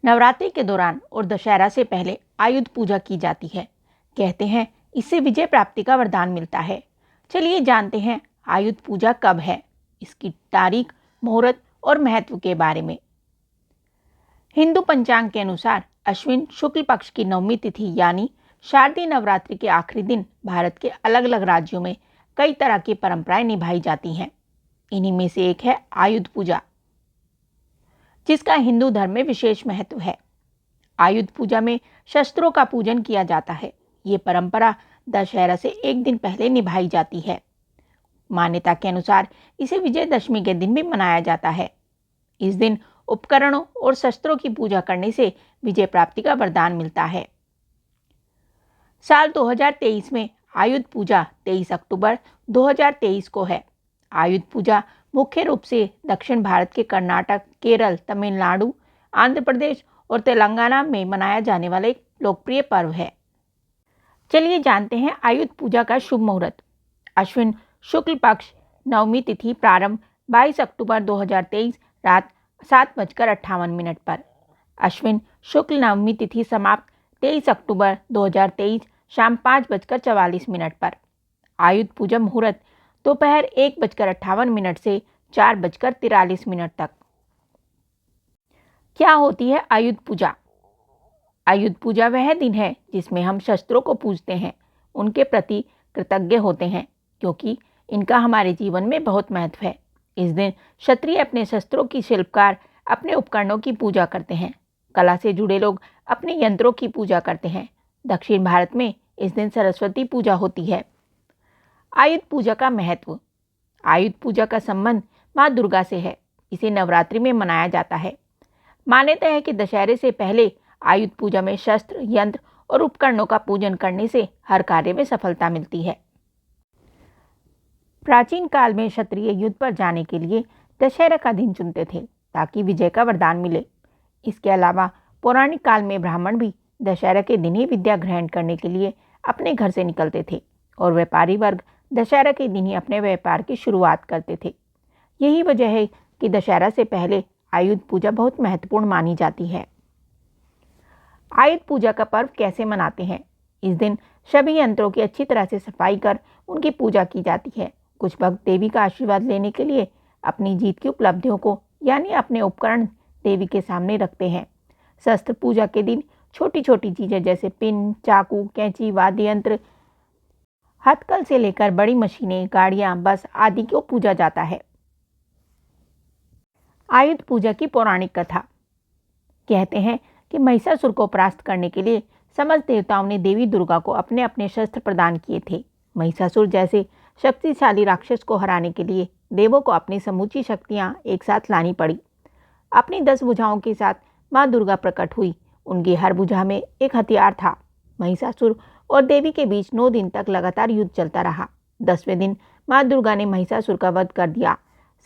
नवरात्रि के दौरान और दशहरा से पहले आयुध पूजा की जाती है। कहते हैं इससे विजय प्राप्ति का वरदान मिलता है। चलिए जानते हैं आयुध पूजा कब है, इसकी तारीख, मुहूर्त और महत्व के बारे में। हिंदू पंचांग के अनुसार अश्विन शुक्ल पक्ष की नवमी तिथि यानी शारदीय नवरात्रि के आखिरी दिन भारत के अलग अलग राज्यों में कई तरह की परंपराएं निभाई जाती हैं। इन्हीं में से एक है आयुध पूजा, जिसका हिंदू धर्म में विशेष महत्व है। आयुध पूजा में शस्त्रों का पूजन किया जाता है। ये परंपरा दशहरा से एक दिन पहले निभाई जाती है। मान्यता के अनुसार इसे विजयदशमी के दिन भी मनाया जाता है। इस दिन उपकरणों और शस्त्रों की पूजा करने से विजय प्राप्ति का वरदान मिलता है। साल 2023 में आयुध पूजा 23 अक्टूबर 2023 को है। आयुध पूजा मुख्य रूप से दक्षिण भारत के कर्नाटक, केरल, तमिलनाडु, आंध्र प्रदेश और तेलंगाना में मनाया जाने वाला एक लोकप्रिय पर्व है। चलिए जानते हैं आयुध पूजा का शुभ मुहूर्त। अश्विन शुक्ल पक्ष नवमी तिथि प्रारंभ 22 अक्टूबर 2023 रात 7:58 पर। अश्विन शुक्ल नवमी तिथि समाप्त 23 अक्टूबर 2023 शाम 5:44 पर। आयुध पूजा मुहूर्त दोपहर 1:58 से 4:43 तक। क्या होती है आयुध पूजा? आयुध पूजा वह दिन है जिसमें हम शस्त्रों को पूजते हैं, उनके प्रति कृतज्ञ होते हैं, क्योंकि इनका हमारे जीवन में बहुत महत्व है। इस दिन क्षत्रिय अपने शस्त्रों की, शिल्पकार अपने उपकरणों की पूजा करते हैं। कला से जुड़े लोग अपने यंत्रों की पूजा करते हैं। दक्षिण भारत में इस दिन सरस्वती पूजा होती है। आयुध पूजा का महत्व। आयुध पूजा का संबंध माँ दुर्गा से है। इसे नवरात्रि में मनाया जाता है। मान्यता है कि दशहरे से पहले आयुध पूजा में शस्त्र, यंत्र और उपकरणों का पूजन करने से हर कार्य में सफलता मिलती है। प्राचीन काल में क्षत्रिय युद्ध पर जाने के लिए दशहरा का दिन चुनते थे ताकि विजय का वरदान मिले। इसके अलावा पौराणिक काल में ब्राह्मण भी दशहरा के दिन ही विद्या ग्रहण करने के लिए अपने घर से निकलते थे और व्यापारी वर्ग दशहरा के दिन ही अपने व्यापार की शुरुआत करते थे। यही वजह है कि दशहरा से पहले आयुध पूजा बहुत महत्वपूर्ण मानी जाती है। आयुध पूजा का पर्व कैसे मनाते हैं? इस दिन सभी यंत्रों की अच्छी तरह से सफाई कर उनकी पूजा की जाती है। कुछ भक्त देवी का आशीर्वाद लेने के लिए अपनी जीत की उपलब्धियों को यानी अपने उपकरण देवी के सामने रखते हैं। शस्त्र पूजा के दिन छोटी छोटी चीजें जैसे पिन, चाकू, कैंची, वाद्य यंत्र, हथकल से लेकर बड़ी मशीनें, गाड़ियां, बस आदि को पूजा जाता है। आयुध पूजा की पौराणिक कथा। कहते हैं कि महिषासुर को परास्त करने के लिए समस्त देवताओं ने देवी दुर्गा को अपने अपने शस्त्र प्रदान किए थे। महिषासुर जैसे शक्तिशाली राक्षस को हराने के लिए देवों को अपनी समूची शक्तियां एक साथ लानी पड़ी। अपनी 10 भुजाओं के साथ माँ दुर्गा प्रकट हुई। उनकी हर भुजा में एक हथियार था। महिषासुर और देवी के बीच 9 दिन तक लगातार युद्ध चलता रहा। 10वें दिन माँ दुर्गा ने महिषासुर का वध कर दिया।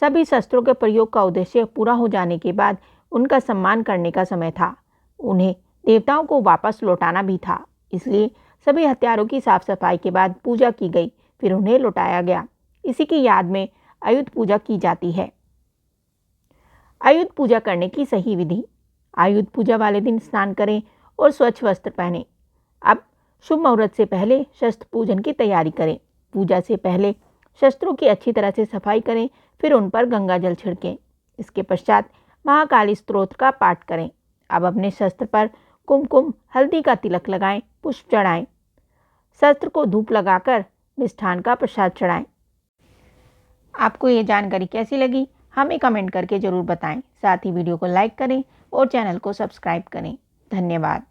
सभी शस्त्रों के प्रयोग का उद्देश्य पूरा हो जाने के बाद उनका सम्मान करने का समय था। उन्हें देवताओं को वापस लौटाना भी था, इसलिए सभी हथियारों की साफ सफाई के बाद पूजा की गई, फिर उन्हें लौटाया गया। इसी की याद में आयुध पूजा की जाती है। आयुध पूजा करने की सही विधि। आयुध पूजा वाले दिन स्नान करें और स्वच्छ वस्त्र पहनें। अब शुभ मुहूर्त से पहले शस्त्र पूजन की तैयारी करें। पूजा से पहले शस्त्रों की अच्छी तरह से सफाई करें, फिर उन पर गंगा जल छिड़कें। इसके पश्चात महाकाली स्तोत्र का पाठ करें। अब अपने शस्त्र पर कुमकुम, हल्दी का तिलक लगाएं, पुष्प चढ़ाएं। शस्त्र को धूप लगाकर मिष्ठान का प्रसाद चढ़ाएं। आपको ये जानकारी कैसी लगी हमें कमेंट करके जरूर बताएं। साथ ही वीडियो को लाइक करें और चैनल को सब्सक्राइब करें। धन्यवाद।